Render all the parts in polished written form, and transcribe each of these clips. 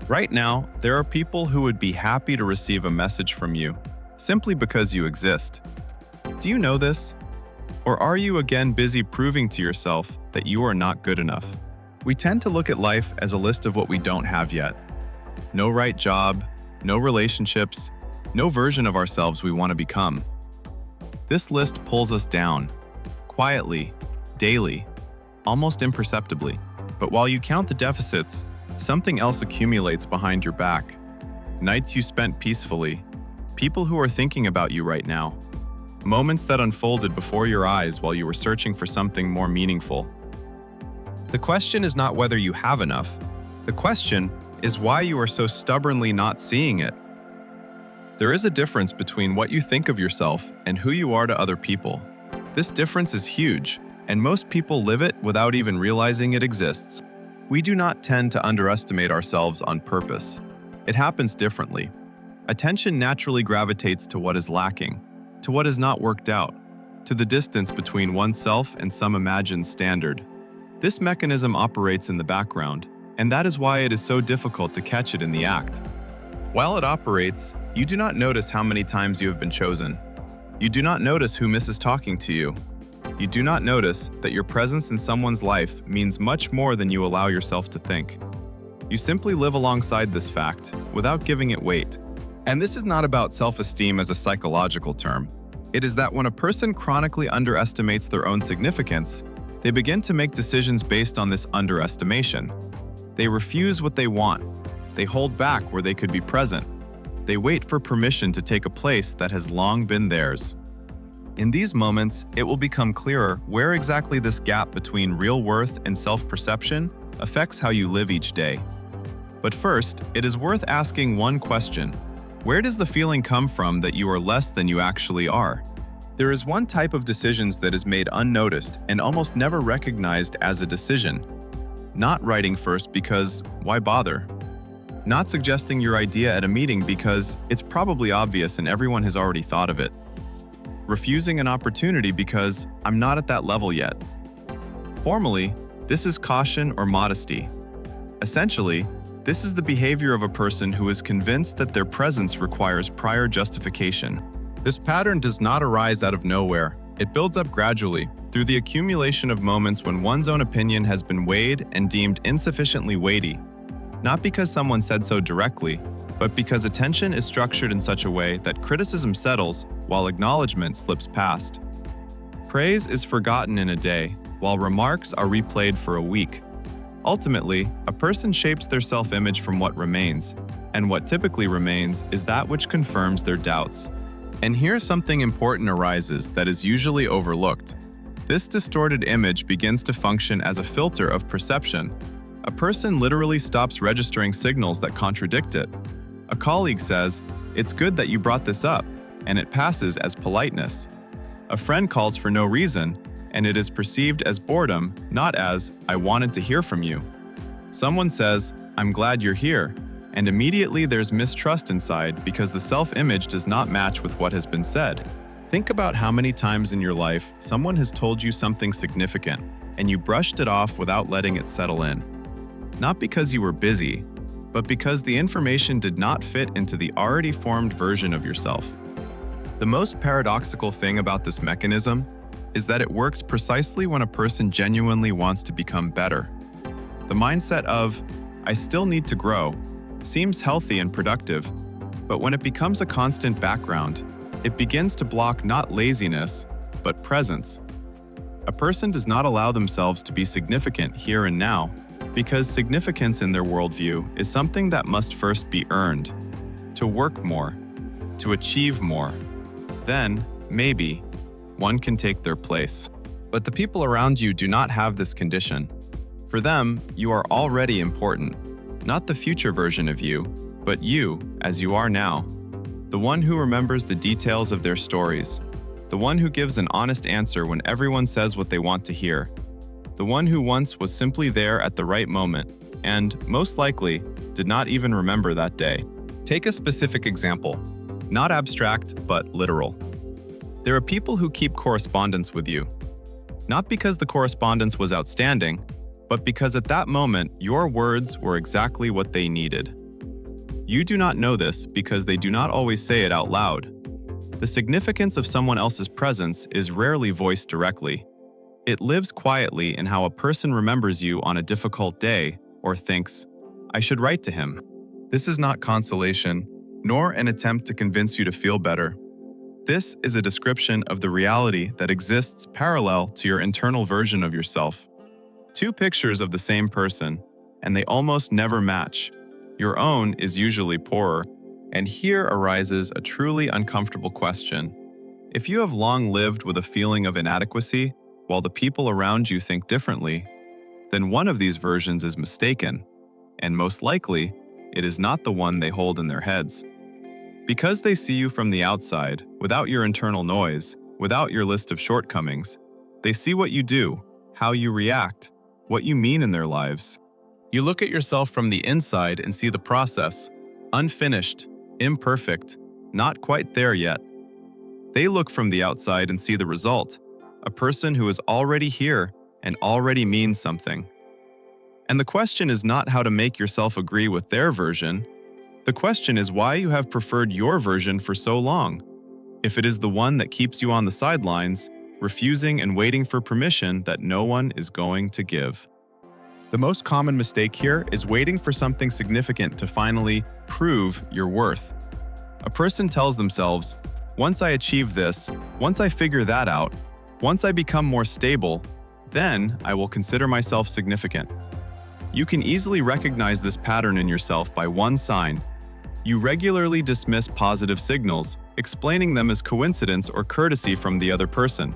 Right now, there are people who would be happy to receive a message from you simply because you exist. Do you know this? Or are you again busy proving to yourself that you are not good enough? We tend to look at life as a list of what we don't have yet. No right job, no relationships, no version of ourselves we want to become. This list pulls us down, quietly, daily, almost imperceptibly. But while you count the deficits, something else accumulates behind your back. Nights you spent peacefully, people who are thinking about you right now, moments that unfolded before your eyes while you were searching for something more meaningful. The question is not whether you have enough. The question is why you are so stubbornly not seeing it. There is a difference between what you think of yourself and who you are to other people. This difference is huge, and most people live it without even realizing it exists. We do not tend to underestimate ourselves on purpose. It happens differently. Attention naturally gravitates to what is lacking, to what is not worked out, to the distance between oneself and some imagined standard. This mechanism operates in the background, and that is why it is so difficult to catch it in the act. While it operates, you do not notice how many times you have been chosen. You do not notice who misses talking to you. You do not notice that your presence in someone's life means much more than you allow yourself to think. You simply live alongside this fact, without giving it weight. And this is not about self-esteem as a psychological term. It is that when a person chronically underestimates their own significance, they begin to make decisions based on this underestimation. They refuse what they want. They hold back where they could be present. They wait for permission to take a place that has long been theirs. In these moments, it will become clearer where exactly this gap between real worth and self-perception affects how you live each day. But first, it is worth asking one question. Where does the feeling come from that you are less than you actually are? There is one type of decisions that is made unnoticed and almost never recognized as a decision. Not writing first because why bother? Not suggesting your idea at a meeting because it's probably obvious and everyone has already thought of it. Refusing an opportunity because I'm not at that level yet. Formally, this is caution or modesty. Essentially, this is the behavior of a person who is convinced that their presence requires prior justification. This pattern does not arise out of nowhere. It builds up gradually, through the accumulation of moments when one's own opinion has been weighed and deemed insufficiently weighty. Not because someone said so directly, but because attention is structured in such a way that criticism settles while acknowledgement slips past. Praise is forgotten in a day, while remarks are replayed for a week. Ultimately, a person shapes their self-image from what remains, and what typically remains is that which confirms their doubts. And here something important arises that is usually overlooked. This distorted image begins to function as a filter of perception. A person literally stops registering signals that contradict it. A colleague says, "It's good that you brought this up," and it passes as politeness. A friend calls for no reason, and it is perceived as boredom, not as, "I wanted to hear from you." Someone says, "I'm glad you're here," and immediately there's mistrust inside because the self-image does not match with what has been said. Think about how many times in your life someone has told you something significant, and you brushed it off without letting it settle in. Not because you were busy, but because the information did not fit into the already formed version of yourself. The most paradoxical thing about this mechanism is that it works precisely when a person genuinely wants to become better. The mindset of, "I still need to grow," seems healthy and productive, but when it becomes a constant background, it begins to block not laziness, but presence. A person does not allow themselves to be significant here and now, because significance in their worldview is something that must first be earned, to work more, to achieve more. Then, maybe, one can take their place. But the people around you do not have this condition. For them, you are already important, not the future version of you, but you as you are now. The one who remembers the details of their stories, the one who gives an honest answer when everyone says what they want to hear, the one who once was simply there at the right moment and, most likely, did not even remember that day. Take a specific example, not abstract, but literal. There are people who keep correspondence with you, not because the correspondence was outstanding, but because at that moment your words were exactly what they needed. You do not know this because they do not always say it out loud. The significance of someone else's presence is rarely voiced directly. It lives quietly in how a person remembers you on a difficult day or thinks, "I should write to him." This is not consolation, nor an attempt to convince you to feel better. This is a description of the reality that exists parallel to your internal version of yourself. Two pictures of the same person, and they almost never match. Your own is usually poorer. And here arises a truly uncomfortable question. If you have long lived with a feeling of inadequacy, while the people around you think differently, then one of these versions is mistaken, and most likely, it is not the one they hold in their heads. Because they see you from the outside, without your internal noise, without your list of shortcomings, they see what you do, how you react, what you mean in their lives. You look at yourself from the inside and see the process, unfinished, imperfect, not quite there yet. They look from the outside and see the result, a person who is already here and already means something. And the question is not how to make yourself agree with their version. The question is why you have preferred your version for so long. If it is the one that keeps you on the sidelines, refusing and waiting for permission that no one is going to give. The most common mistake here is waiting for something significant to finally prove your worth. A person tells themselves, once I achieve this, once I figure that out, once I become more stable, then I will consider myself significant. You can easily recognize this pattern in yourself by one sign. You regularly dismiss positive signals, explaining them as coincidence or courtesy from the other person.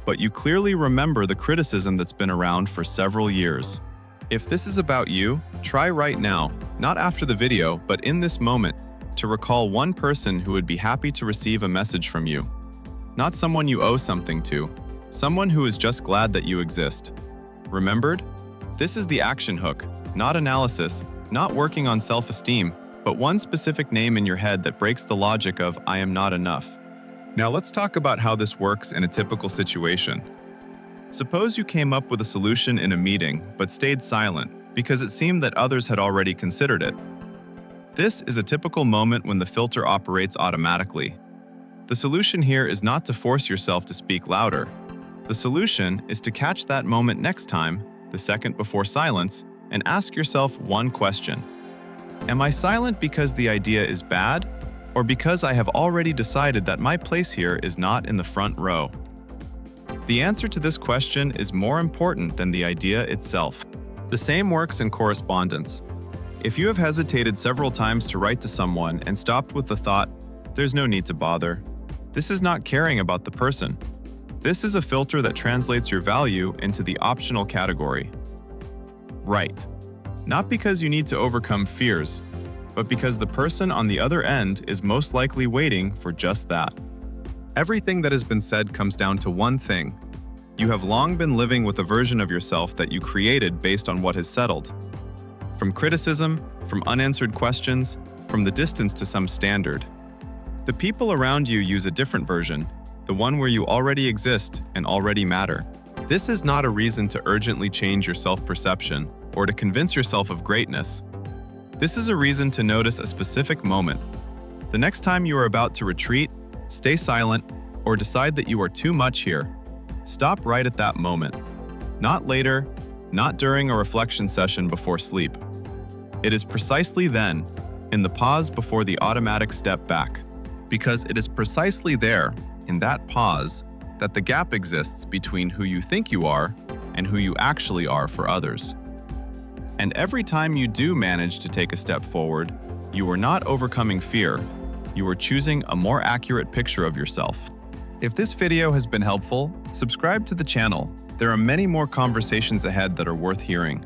But you clearly remember the criticism that's been around for several years. If this is about you, try right now, not after the video, but in this moment, to recall one person who would be happy to receive a message from you. Not someone you owe something to, someone who is just glad that you exist. Remembered? This is the action hook, not analysis, not working on self-esteem, but one specific name in your head that breaks the logic of "I am not enough." Now let's talk about how this works in a typical situation. Suppose you came up with a solution in a meeting but stayed silent because it seemed that others had already considered it. This is a typical moment when the filter operates automatically. The solution here is not to force yourself to speak louder. The solution is to catch that moment next time, the second before silence, and ask yourself one question. Am I silent because the idea is bad, or because I have already decided that my place here is not in the front row? The answer to this question is more important than the idea itself. The same works in correspondence. If you have hesitated several times to write to someone and stopped with the thought, "There's no need to bother," this is not caring about the person. This is a filter that translates your value into the optional category. Right. Not because you need to overcome fears, but because the person on the other end is most likely waiting for just that. Everything that has been said comes down to one thing. You have long been living with a version of yourself that you created based on what has settled. From criticism, from unanswered questions, from the distance to some standard. The people around you use a different version, the one where you already exist and already matter. This is not a reason to urgently change your self-perception or to convince yourself of greatness. This is a reason to notice a specific moment. The next time you are about to retreat, stay silent, or decide that you are too much here, stop right at that moment. Not later, not during a reflection session before sleep. It is precisely then, in the pause before the automatic step back. Because it is precisely there, in that pause, that the gap exists between who you think you are and who you actually are for others. And every time you do manage to take a step forward, you are not overcoming fear, you are choosing a more accurate picture of yourself. If this video has been helpful, subscribe to the channel. There are many more conversations ahead that are worth hearing.